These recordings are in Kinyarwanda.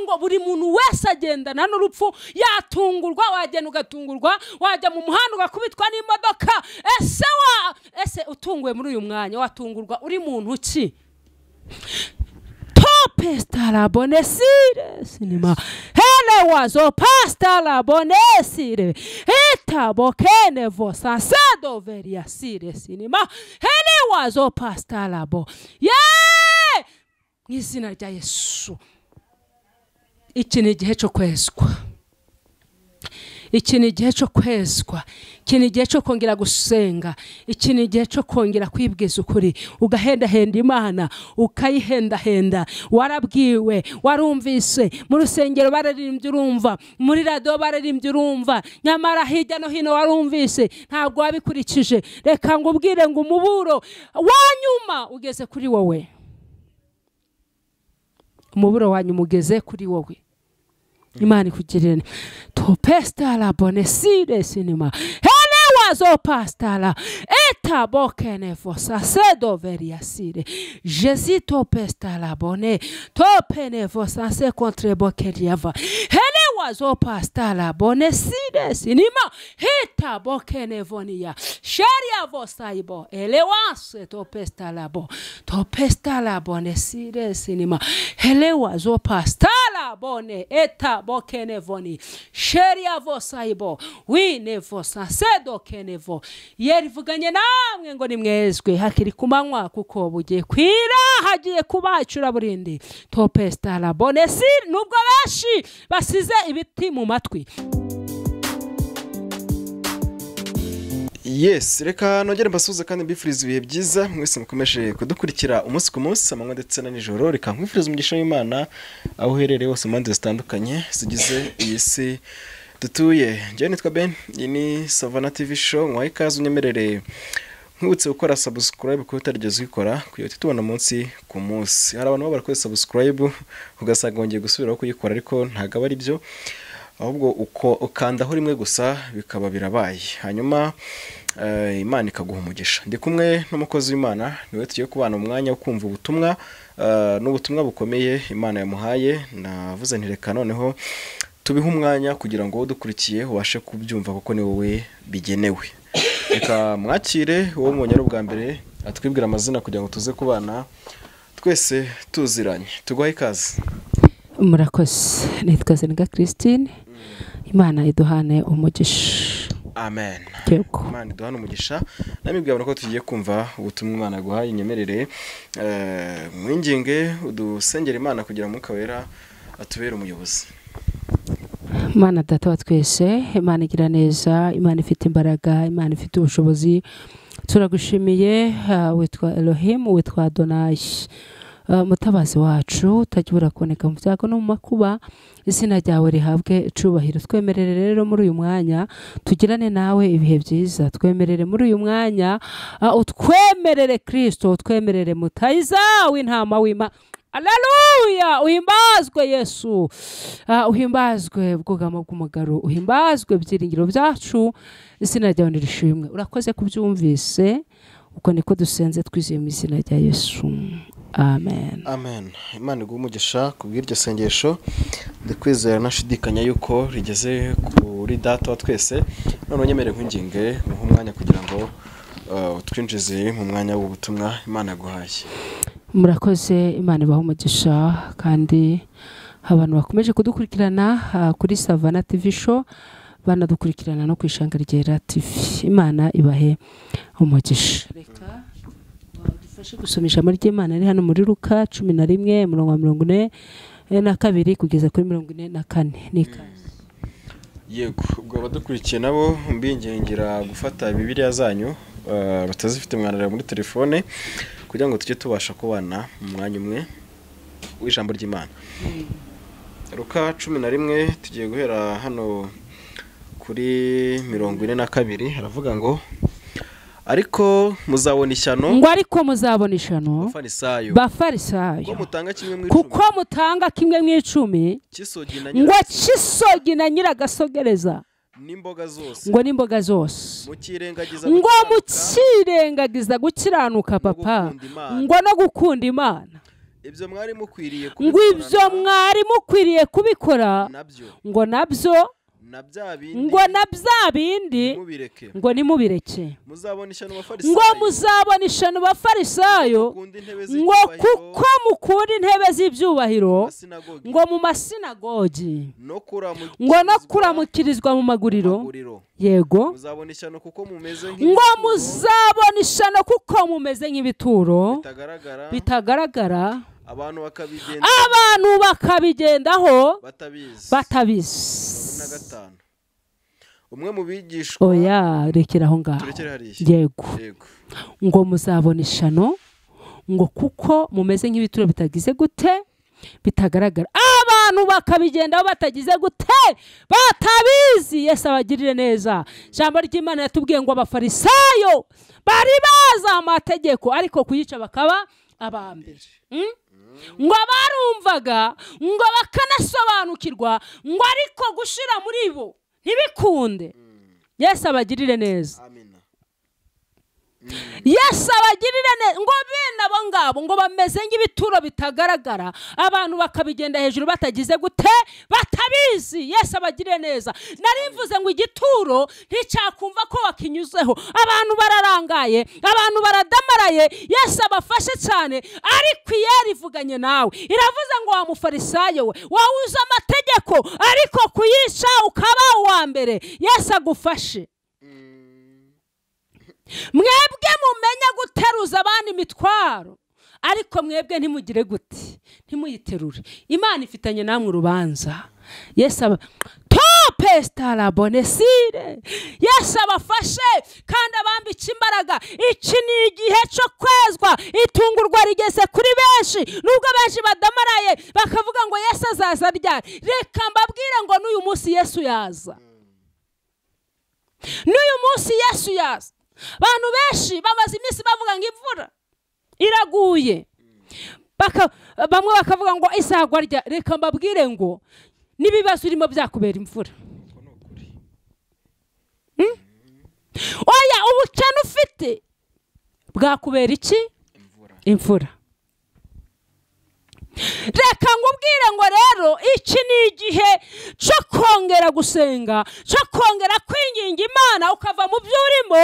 ngo buri muntu wese agendana n'urupfu yatungurwa wagenda ugatungurwa wajya mu muhanda ugakubitwa n'imodoka ese utunguwe muri uyu mwanya watungurwa uri muntu ki Pesta la bonesire sinima hele wazo pasta la bonesire eta bokene vosa sado veria sire sinima hele wazo pasta la bo n'izina rya Yesu iki ni igihe cyo kwezwa iki ni igihe cyo kwezwa iki ni igihe cyo kongera gusenga iki ni igihe cyo kongera kwibwiza ukuri ugahendahenda Imana ukayihendahenda warabwiwe warumvise mu rusengero bararimbye urumva muri radio bararimbye urumva nyamara hirya no hino warumvise ntabwo wabikurikije reka ngubwire ngo umuburo wanyuma ugeze kuri wowe umuburo wanyuma ugeze kuri wowe Imana ikugirire topesta la bonesire sinima hele wazo pasta la eta bokene vosa sedo veria sire Jésus topesta la bone topene vosa se contre bokeriava hele wazo pasta la bonesire sinima eta bokene vonia sharia vosa ibo ele wase topesta la bonesire sinima hele wazo pasta la bone eta bokene voni sheria vosaibo wine vosa sedo kenevo yerivuganye namwe ngo nimwezwe hakiri kumanywa kuko bugiye kwira hagiye kubacura burindi topesta la bonesi nubwo bashi basize ibiti mu matwi Yes, reka nongere mbasuze kandi mbifuriza ibihe byiza mwese mukomeje kudukurikira umunsi ku munsi amanywa ndetse na nijoro reka nkwifuriza umugisha w'Imana aho uherereye hose mu mpande zitandukanye zigize iyi si dutuye. Njye nitwa Ben, iyi ni Savana TV show nkwaye ikaze unyemerere nkubutse gukora subscribe kuko utarigeze uyikora kuyo tubona munsi ku munsi. Hari abantu barakora subscribe ugasanga wongeye gusubiraho kuyikora ariko ntago ari byo ahubwo uko ukandaho rimwe gusa bikaba birabaye hanyuma Imana ikaguha umugisha. Ndi kumwe n'umukozi w'Imana niwe tugiye kubana umwanya wo kumva ubutumwa n'ubutumwa bukomeye Imana yamuhaye. Navuze nti reka noneho tubihe umwanya kugira ngo udukurikiye ubashe kubyumva kuko ni wowe bigenewe. Reka mwakire uwo mwonyaro bwa mbere atwibwira amazina kugira ngo tuze kubana twese tuziranye. Tuguhaye ikaze. Murakoze nitwa Zenga Christine. Imana iduhane umugisha. Amen. Yego. Imana iduhane umugisha. Namibwira ko tugiye kumva ubutumwa Imana guhaye inyemerere mwinginge udusengera Imana kugira ngo Wera atubere umuyobozi. Imana data wa twese, Imana igira neza, Imana ifite imbaraga, Imana ifite ubushobozi. Turagushimiye witwa Elohim, witwa Adonai. Mutabazi wacu utajya kuboneka mu byago no mu makuba izina ryawe rihabwe icubahiro. Twemerere rero muri uyu mwanya tugirane nawe ibihe byiza. Twemerere muri uyu mwanya utwemerere Kristo, utwemerere mutayiza w'intama w'Imana. Haleluya! Uhimbazwe Yesu, uhimbazwe bwugamo bw'umugaro, uhimbazwe byiringiro byacu, izina ryawe nirishimwe. Urakoze kubyumvise uko niko dusenze twizeye mu izina rya Yesu. Amen. Amen. Imana iguhe umugisha kubw'iryo sengesho. Ndikwizera nashidikanya yuko rigeze kuri data wa twese. None nyemere nkwinginge mu mwanya kugira ngo twinjize mu mwanya w'ubutumwa Imana yaguhaye. Murakoze, Imana ibahe umugisha kandi abantu bakomeje kudukurikirana kuri Savana TV show banadukurikirana no kwishanga ryera TV. Imana ibahe umugisha. Reka dufashe gusomisha muri ry'Imana ari hano muri Luka 11:42 kugeza kuri 44. Nikaze. Yego, ubwo badukurikiye nabo mbingingira gufata Bibiliya zanyu batazifite mwanarira muri telefone kugira ngo tujye tubasha kubana mu mwanya umwe w'ijambo ry'Imana. Luka 11 tugiye guhera hano kuri 42 haravuga ngo ariko muzabona ishyano ngo ariko muzabona ishyano bafarisayo kuko mutanga kimwe mu 10 ngo kisogi na nyiragasogereza ngo n'imboga zose ngo mukirengagiza gukiranuka papa ngo no gukunda Imana. ibyo mwari mukwiriye ngo ibyo mwari mukwiriye kubikora ngo nabyo ngo na bya bindi ngo nimubireke ngo muzabona ishyano Abafarisayo ngo kuko mukunda intebe z'ibyubahiro ngo mu masinagogi ngo no kuramukirizwa mu maguriro yego ngo muzabona ishyano kuko mumeze nk'ibituro bitagaragara abantu bakabigendaho batabizi. umwe mu bigishwa oya rekera aho ngaho yego ngo muzabona ishyano ngo kuko mumeze nk'ibituro bitagize gute bitagaragara abantu bakabigendaho batagize gute batabizi. Yesu abagirire neza. Ijambo ry'Imana yatubwiye ngo Abafarisayo bari bazi amategeko ariko kuyica bakaba abambere. ngo barumvaga ngo bakanasobanukirwa ngo ariko gushira muri bo ntibikunde. Yesu abagirire neza. Yesu abagirire neza ngo bene abo ngabo ngo bameze nk'ibituro bitagaragara abantu bakabigenda hejuru batagize gute batabizi. Yesu abagirire neza. Narimvuze ngo igituro nticyakumva ko wakinyuzeho. Abantu bararangaye, abantu baradamaraye. Yesu abafashe cyane ariko iyeri ivuganye nawe iravuze ngo wa Mufarisayo we wawuze amategeko ariko kuyica ukaba uwa mbere. Yesu agufashe. Mwebwe mumenye guteruza abandi imitwaro ariko mwebwe ntimugire gute ntimuyiterure. Imana ifitanye namwe urubanza. Yesu topesta la bonesire. Yesu abafashe kandi abambike imbaraga. Iki ni igihe cyo kwezwa. Itungurwa rigeze kuri benshi nubwo benshi badamaraye bakavuga ngo Yesu azaza ryari. Reka mbabwire ngo n'uyu munsi Yesu yaza. N'uyu munsi Yesu yaza. Abantu benshi bamaze iminsi bavuga ngo imvura iraguye. Bamwe bakavuga ngo izagwa rya. Reka mbabwire ngo nibibazo urimo byakubera imvura. Oya ubukene ufite bwakubera iki? Imvura. Reka ngubwire ngo rero iki ni igihe cyo kongera gusenga, cyo kongera kwinginga Imana ukava mu byurimo.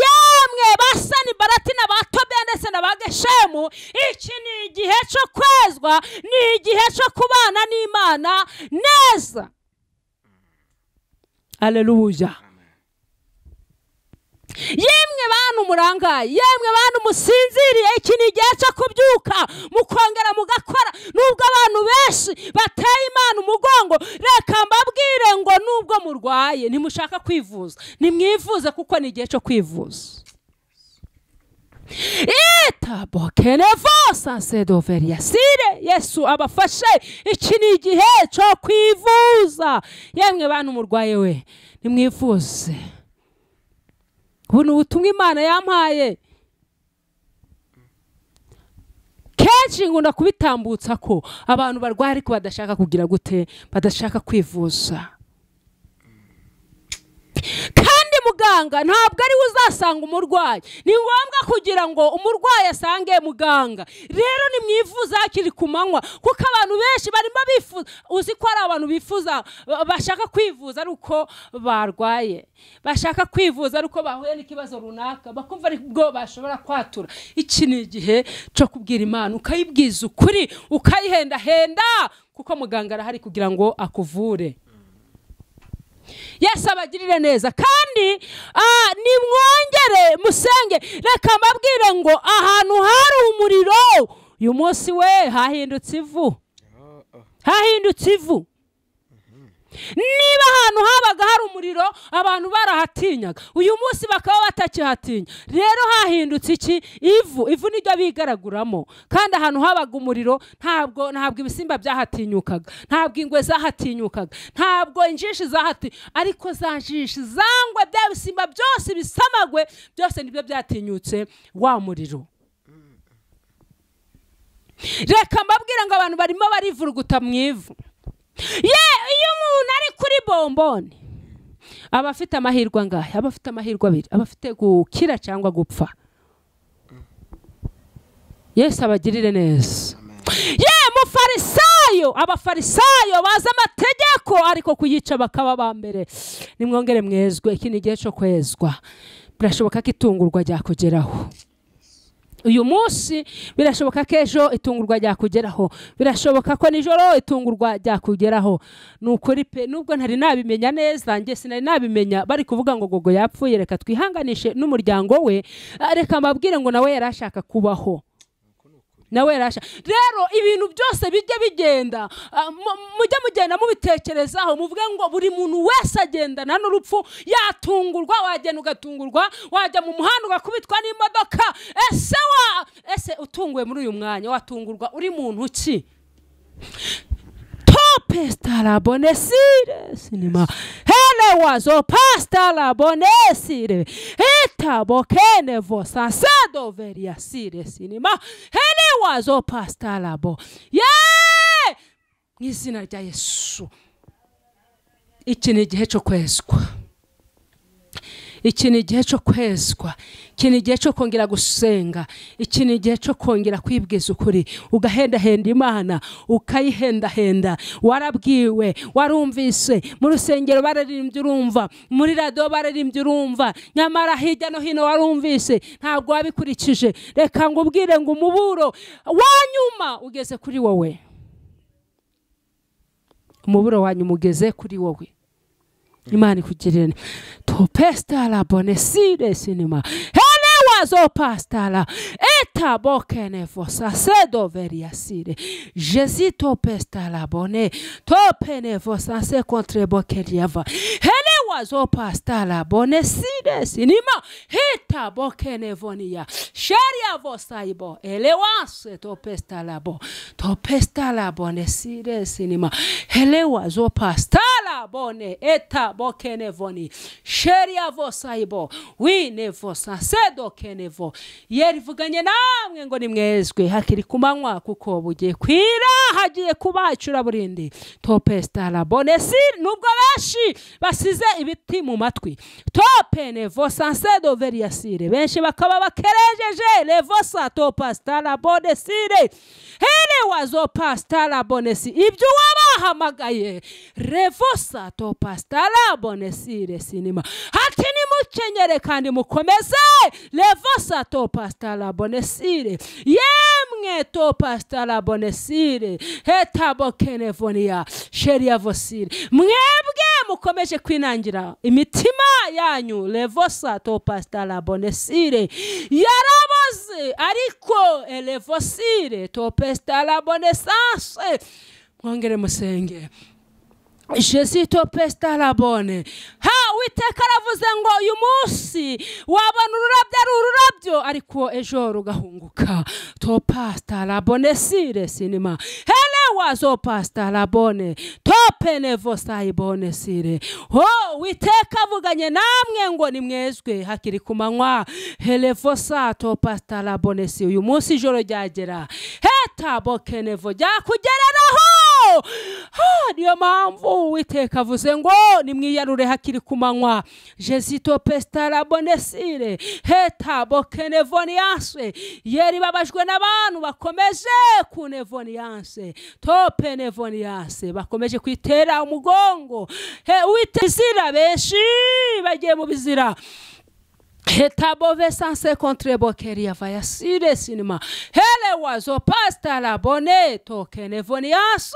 Yamwe basani barati na batobe ndetse na bageshemu. Iki ni igihe cyo kwezwa, ni igihe cyo kubana n'Imana neza. Haleluya. Yemwe bantu murangaye, yemwe bantu musinziriye, iki ni igihe cyo kubyuka mukongera mugakora. Nubwo abantu benshi bateye Imana umugongo, reka mbabwire ngo nubwo murwaye ntimushaka kwivuza, nimwivuze kuko ni igihe cyo kwivuza. Yesu abafashe. Iki ni igihe cyo kwivuza. Yemwe bantu murwaye we nimwivuze. Buno ubutumwa Imana yampaye kenshi ngunda kubitambutsa ko abantu barwaye ariko badashaka kugira gute badashaka kwivuza. Kandi muganga ntabwo ari uzasanga umurwayi. Ni ngombwa kugira ngo umurwayi asange muganga. Rero nimwivuza hakiri kumanywa kuko abantu benshi barimo bifuza. Uzi ko ari abantu bifuza bashaka kwivuza ariko barwaye. Bashaka kwivuza ariko bahuye n'ikibazo runaka bakumva ariko bashobora kwatura. Iki ni igihe cyo kubwira Imana ukayibwiza ukuri ukayihenda henda kuko muganga arahari kugira ngo akuvure. Yesu abagirire neza kandi nimwongere musenge. Reka mbabwire ngo ahantu hari umuriro uyu munsi we hahindutse ivu. Hahindutse ivu. Niba ahantu habaga hari umuriro abantu barahatinyaga, uyu munsi bakaba batakihatinya. Rero hahindutse iki? Ivu. Ivu niryo bigaraguramo. Kandi ahantu habaga umuriro ntabwo ibisimba byahatinyukaga, ntabwo ingwe zahatinyukaga, ntabwo injishi ariko za njishi zangwe bya bisimba byose bisamagwe byose nibyo byatinyutse wa muriro. Reka mbabwira ngo abantu barimo barivuruguta mu ivu. Iyo umuntu ari kuri bomboni aba afite amahirwe angahe? Aba afite amahirwe abiri. Aba afite gukira cyangwa gupfa. Yesu abagirire neza. mufarisayo abafarisayo baza amategeko ariko kuyica bakaba ba mbere. Nimwongere mwezwe, iki ni igihe cyo kwezwa. Birashoboka ko itungurwa ryakugeraho uyu munsi, birashoboka ko ejo itungurwa ryakugeraho, birashoboka ko nijoro itungurwa ryakugeraho. Nukuri pe, nubwo ntari nabimenya neza, nge sinari nabimenya bari kuvuga ngo gogo yapfuye, reka twihanganishe n'umuryango we, reka mbabwire ngo nawe yarashaka kubaho, nawe yarasha. Rero ibintu byose bijye bigenda, mujye mugenda mubitekerezaho, muvuge ngo buri muntu wese agendana n'urupfu, yatungurwa, wagenda ugatungurwa, wajya mu muhanda ugakubitwa n'imodoka. Ese utunguwe muri uyu mwanya, watungurwa uri muntu ki? Pesta la bonesire sinima hele wazo pasta la bonesire eta bokene vosa sado veria sire sinima hele wazo pasta la bo n'izina rya Yesu. Iki ni igihe cyo kwezwa, iki ni igihe cyo kwezwa, iki ni igihe cyo kongera gusenga, iki ni igihe cyo kongera kwibwiza ukuri, ugahendahenda Imana, ukayihendahenda. Warabwiwe, warumvise, mu rusengero bararimbye urumva, muri radio bararimbye urumva, nyamara hirya no hino warumvise, ntabwo wabikurikije. Reka ngubwire ngo umuburo wanyuma ugeze kuri wowe, umuburo wanyuma ugeze kuri wowe. Imana ikugirire. Topesta la bonesire sinima hele wazo pasta la eta bokene vosa sedo veria sire Jésus topesta la bone topene vosa se contre bokeriava hele wazo pasta la bonesire sinima eta bokene vonia sheria vosa ibo ele wase topesta la bonesire sinima hele wazo pasta la bone eta bokene voni sheria vosa ibo wine vosa sedo kenevo. Yerivuganye namwe ngo nimwezwe hakiri kumanywa, kuko bugiye kwira, hagiye kubacura burindi. Topesta la bonesire nubwo benshi basize ibiti mu matwi. Topene vosa sedo veria sire, benshi bakaba bakerejeje le vosa topesta la bonesire hele wazo pasta la bonesire ibyo wabahamagaye revosa topasta la bonesire sinima hati nimukenyere kandi mukomeze levosa topasta la bonesire yemwe topasta la bonesire hetabokene vonia sheria vosire mwebwe mukomeje kwinangira imitima yanyu levosa topasta la bonesire yaraboze ariko elevosire topesta la bonesance. Mwongere musenge. Jésus topesta la bone. Uwiteka aravuze ngo uyu munsi wabona ururabyo ari ururabyo, ariko ejo rugahunguka. Topasta la bonesire sinima hele wazo pasta la bone topene vosa ibonesire. Uwiteka avuganye namwe ngo nimwezwe hakiri kumanywa hele vosa topasta la bonesire. Uyu munsi ijoro ryagera, heta bokene vo ryakugereraho. Niyo mpamvu Uwiteka avuze ngo nimwiyarure hakiri kumanywa. Jésus topesta la bonesire heta bokene vonianse. Yeri babajwe n'abantu bakomeje kunevonianse topene vonianse, bakomeje kwitera umugongo. Uwitezira benshi bagiye mu bizira. Hetabove sanse contre bokeria vaya sire sinima hele wazo pasta la bone tokene vonianse.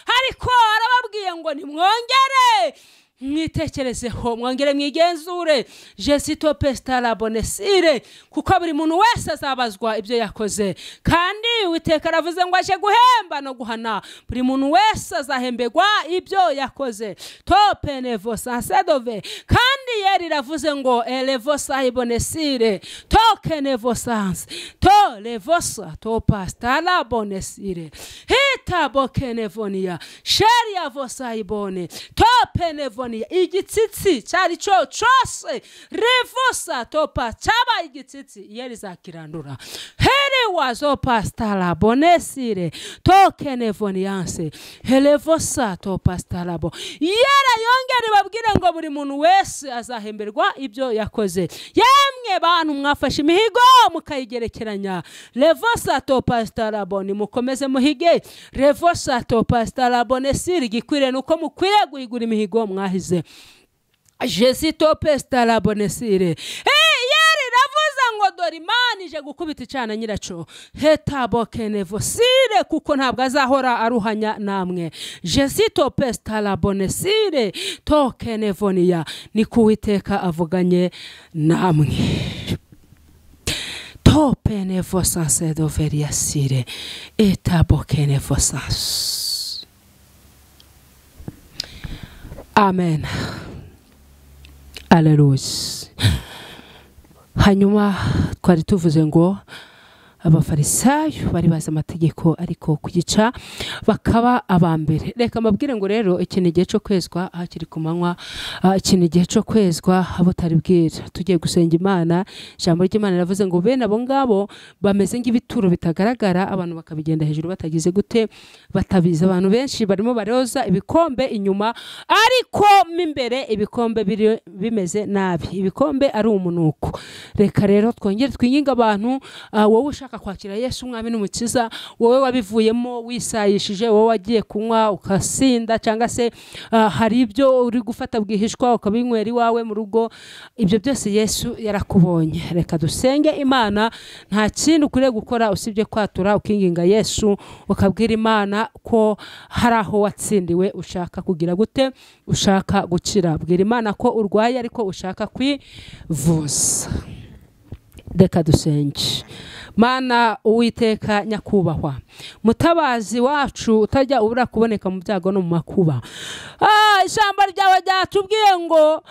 Ariko arababwiye ngo nimwongere mwitekerezeho, mwongere mwigenzure. Jésus topesta la bonesire, kuko buri muntu wese azabazwa ibyo yakoze, kandi Uwiteka aravuze ngo aje guhemba no guhana. Buri muntu wese azahembegwa ibyo yakoze. Topene vosa sedove, kandi yeri ravuze ngo elevosa ibonesire tokene vosanse to levosa topasta la bonesire hita bokene vonia sheria vosa ibone topene vonia. Igitsitsi cyari cyo cyose revosa topa cyaba igitsitsi yeri zakirandura hele wazo pastala bonesire tokenevonianse helevosa to pastalabo yera yongere babwire ngo buri muntu wese azahemberwa ibyo yakoze. Yemwe bantu mwafashe imihigo mukayigerekeranya levosa to pastalabo ni mukomeze muhige levosa to pastalabo nesire gikwire nuko mukwire guhigura imihigo mwahize. Jesito pestala bonesire yari ravuza ngo dore Imana ije gukubita icana nyiraco hetabokenevosire kuko ntabwo azahora aruhanya namwe. Jesito pestala bonesire tokenevonia ni kuwiteka avuganye namwe. Topenevosas edoveriasire etabokenevosas. Amen. Alleluia. Hanyuma twari tuvuze ngo abafarisayo bari bazi amategeko ariko kugica bakaba abambere. Reka mbabwire ngo rero ikintu gihe cyo kwezwa hakiri ku manywa, ikintu gihe cyo kwezwa abo tari bwira tugiye gusenga Imana. Ijambo ry'Imana ravuze ngo bene abo ngabo bameze nk'ibituro bitagaragara, abantu bakabigenda hejuru batagize gute batabiza. Abantu benshi barimo baroza ibikombe inyuma ariko mimbere ibikombe bimeze nabi, ibikombe ari umunuko. Reka rero twongere twinginga abantu, wowe ushaka kwakira Yesu umwami n'umukiza, wowe wabivuyemo wisayishije, wowe wagiye kunywa ukasinda cyangwa se hari ibyo uri gufata bwihishwa ukabinywera iwawe mu rugo, ibyo byose Yesu yarakubonye. Reka dusenge Imana. Nta kintu ukwiye gukora usibye kwatura ukinginga Yesu ukabwira Imana ko hari aho watsindiwe ushaka kugira gute, ushaka gukira. Bwira Imana ko urwaye ariko ushaka kwivuza. Reka dusenge. Mana Uwiteka nyakubahwa, mutabazi wacu utajya ubura kuboneka mu byago no mu makuba. Ijambo ryawe ryatubwiye ngo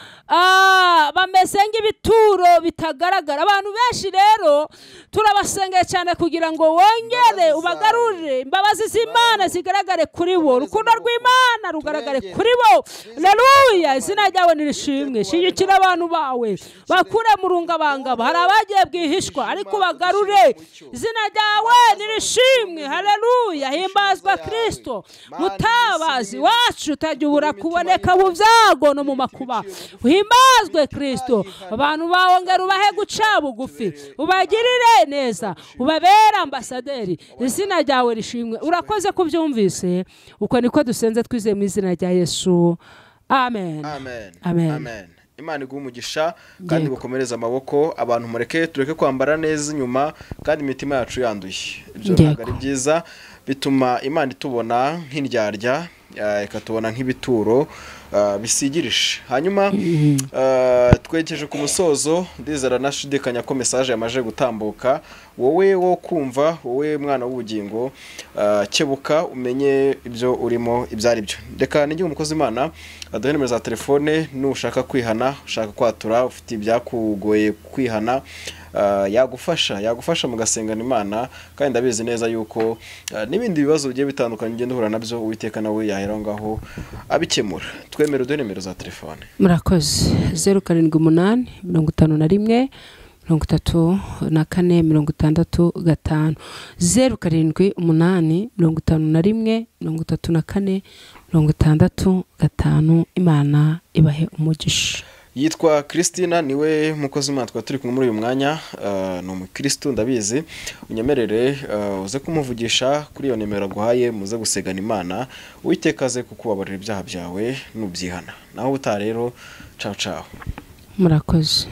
bameze nk'ibituro bitagaragara. Abantu benshi rero turabasengeye cyane kugira ngo wongere ubagarurire imbabazi z'Imana zigaragare kuri bo, urukundo rw'Imana rugaragare kuri bo. Haleluya. Izina ryawe nirishimwe. Shigikira abantu bawe bakure mu rungabangabo. Hari abagiye bwihishwa ariko bagarure. Izina ryawe nirishimwe. Haleluya. Himbazwa Kristo, mutabazi wacu utajya ubura kuboneka mu byago no mu makuba. Uhimbazwe Kristo. Abantu bawongera ubahe guca bugufi, ubagirire neza, ubabera ambasaderi. Izina ryawe rishimwe. Urakoze kubyumvise. Uko niko dusenze twizeye mu izina rya Yesu. Amen. Amen. Amen. Amen. Imana iguha umugisha kandi gukomereza amaboko. Abantu mureke tureke kwambara neza inyuma kandi imitima yacu yanduye. Ibyo ntabwo ari byiza, bituma Imana itubona nk'indyarya, ikatubona nk'ibituro bisigirije. Hanyuma twegeje ku musozo, ndizera nashidikanya ko message yamaje gutambuka. Wowe wo kumva, wowe mwana w'ubugingo, kebuka umenye ibyo urimo ibyari byo. Reka ninjye umukozi Imana aduhe nimero za telefone nushaka kwihana, ushaka kwatura, ufite ibyakugoye kwihana, yagufasha mugasengana Imana. Kandi ndabizi neza yuko n'ibindi bibazo bigiye bitandukanye ugenda uhura nabyo Uwiteka nawe yahera ngaho abikemura. Twemere uduhe nimero za telefone. Murakoze. 078 51 34 65 078 51 34 65. Imana ibahe umugisha. Yitwa Christina, niwe mukozi Imana twa turi kumwe muri uyu mwanya. No umukristo ndabizi. Unyemerere uze kumuvugisha kuri iyo nimero guhaye, muze gusegana Imana. Uwitekaze kukubabarira ibyaha byawe nubyihana. Naho utarero ciao ciao. Murakoze.